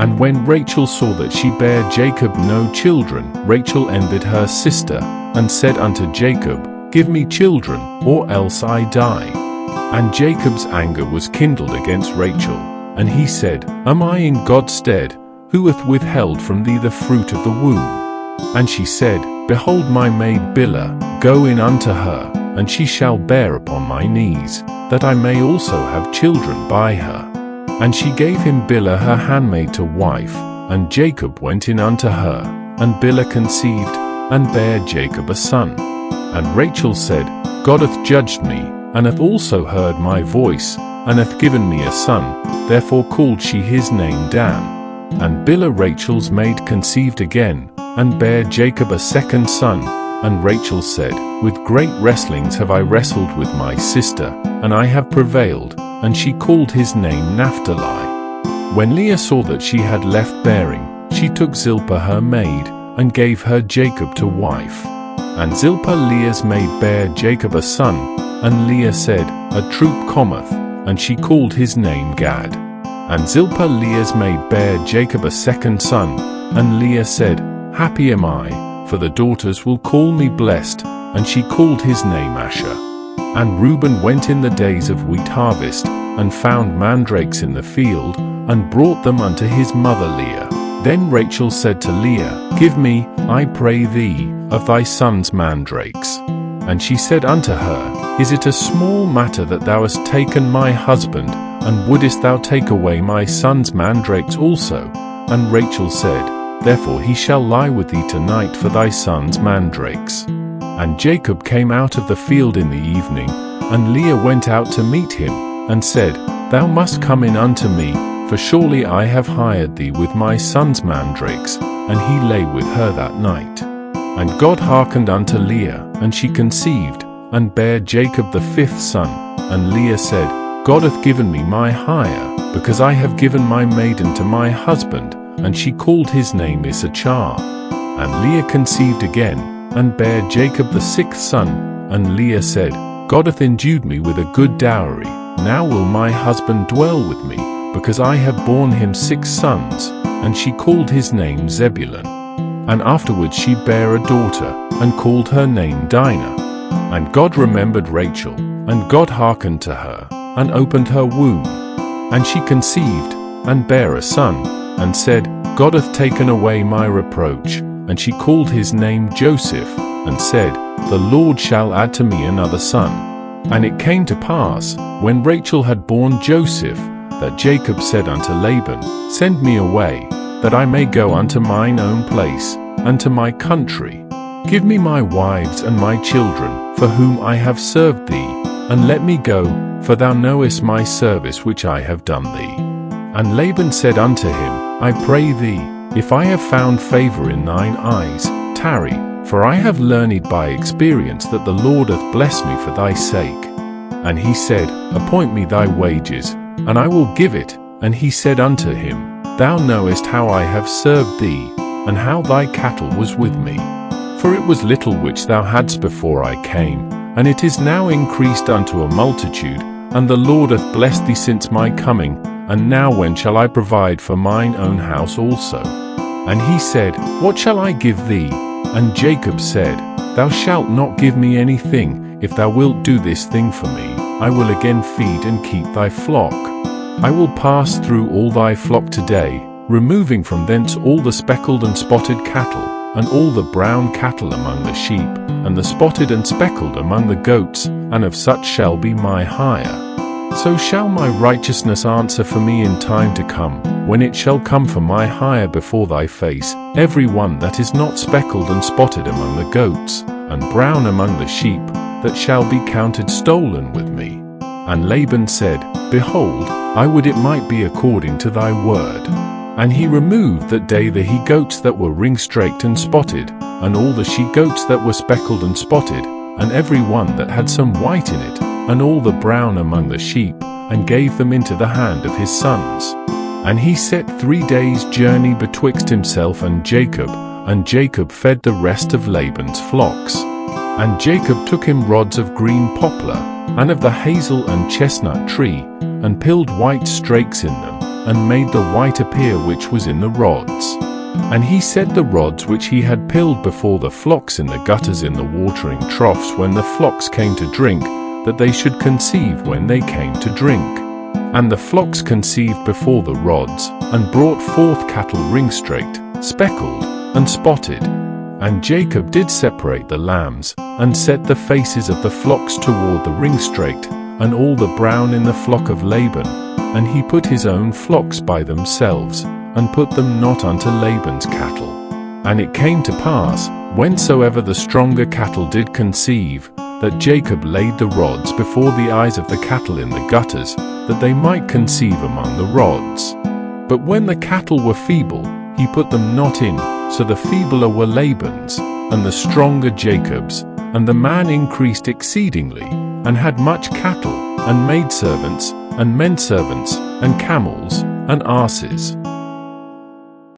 And when Rachel saw that she bare Jacob no children, Rachel envied her sister, and said unto Jacob, Give me children, or else I die. And Jacob's anger was kindled against Rachel, and he said, Am I in God's stead, who hath withheld from thee the fruit of the womb? And she said, Behold my maid Bilhah, go in unto her, and she shall bear upon my knees, that I may also have children by her. And she gave him Bilhah her handmaid to wife, and Jacob went in unto her, and Bilhah conceived, and bare Jacob a son. And Rachel said, God hath judged me, and hath also heard my voice, and hath given me a son, therefore called she his name Dan. And Bilhah Rachel's maid conceived again, and bare Jacob a second son. And Rachel said, With great wrestlings have I wrestled with my sister, and I have prevailed, and she called his name Naphtali. When Leah saw that she had left bearing, she took Zilpah her maid, and gave her Jacob to wife. And Zilpah Leah's maid bare Jacob a son, and Leah said, A troop cometh, and she called his name Gad. And Zilpah Leah's maid bare Jacob a second son, and Leah said, Happy am I, for the daughters will call me blessed, and she called his name Asher. And Reuben went in the days of wheat harvest, and found mandrakes in the field, and brought them unto his mother Leah. Then Rachel said to Leah, Give me, I pray thee, of thy son's mandrakes. And she said unto her, Is it a small matter that thou hast taken my husband, and wouldest thou take away my son's mandrakes also? And Rachel said, Therefore he shall lie with thee tonight for thy son's mandrakes. And Jacob came out of the field in the evening, and Leah went out to meet him, and said, Thou must come in unto me, for surely I have hired thee with my son's mandrakes. And he lay with her that night. And God hearkened unto Leah, and she conceived, and bare Jacob the fifth son. And Leah said, God hath given me my hire, because I have given my maiden to my husband. And she called his name Issachar. And Leah conceived again, and bare Jacob the sixth son. And Leah said, God hath endued me with a good dowry. Now will my husband dwell with me, because I have borne him 6 sons. And she called his name Zebulun. And afterwards she bare a daughter, and called her name Dinah. And God remembered Rachel, and God hearkened to her, and opened her womb. And she conceived, and bare a son, and said, God hath taken away my reproach. And she called his name Joseph, and said, The Lord shall add to me another son. And it came to pass, when Rachel had borne Joseph, that Jacob said unto Laban, Send me away, that I may go unto mine own place, unto my country. Give me my wives and my children, for whom I have served thee, and let me go, for thou knowest my service which I have done thee. And Laban said unto him, I pray thee, if I have found favor in thine eyes, tarry, for I have learned by experience that the Lord hath blessed me for thy sake. And he said, Appoint me thy wages, and I will give it. And he said unto him, Thou knowest how I have served thee, and how thy cattle was with me. For it was little which thou hadst before I came, and it is now increased unto a multitude, and the Lord hath blessed thee since my coming. And now when shall I provide for mine own house also? And he said, What shall I give thee? And Jacob said, Thou shalt not give me anything. If thou wilt do this thing for me, I will again feed and keep thy flock. I will pass through all thy flock today, removing from thence all the speckled and spotted cattle, and all the brown cattle among the sheep, and the spotted and speckled among the goats, and of such shall be my hire. So shall my righteousness answer for me in time to come, when it shall come for my hire before thy face, every one that is not speckled and spotted among the goats, and brown among the sheep, that shall be counted stolen with me. And Laban said, Behold, I would it might be according to thy word. And he removed that day the he-goats that were ring-straked and spotted, and all the she-goats that were speckled and spotted, and every one that had some white in it, and all the brown among the sheep, and gave them into the hand of his sons. And he set 3 days' journey betwixt himself and Jacob fed the rest of Laban's flocks. And Jacob took him rods of green poplar, and of the hazel and chestnut tree, and pilled white strakes in them, and made the white appear which was in the rods. And he set the rods which he had pilled before the flocks in the gutters in the watering troughs when the flocks came to drink, that they should conceive when they came to drink. And the flocks conceived before the rods, and brought forth cattle ringstraight, speckled, and spotted. And Jacob did separate the lambs, and set the faces of the flocks toward the ringstraight, and all the brown in the flock of Laban. And he put his own flocks by themselves, and put them not unto Laban's cattle. And it came to pass, whensoever the stronger cattle did conceive, that Jacob laid the rods before the eyes of the cattle in the gutters, that they might conceive among the rods. But when the cattle were feeble, he put them not in, so the feebler were Laban's, and the stronger Jacob's. And the man increased exceedingly, and had much cattle, and maidservants, and menservants, and camels, and asses.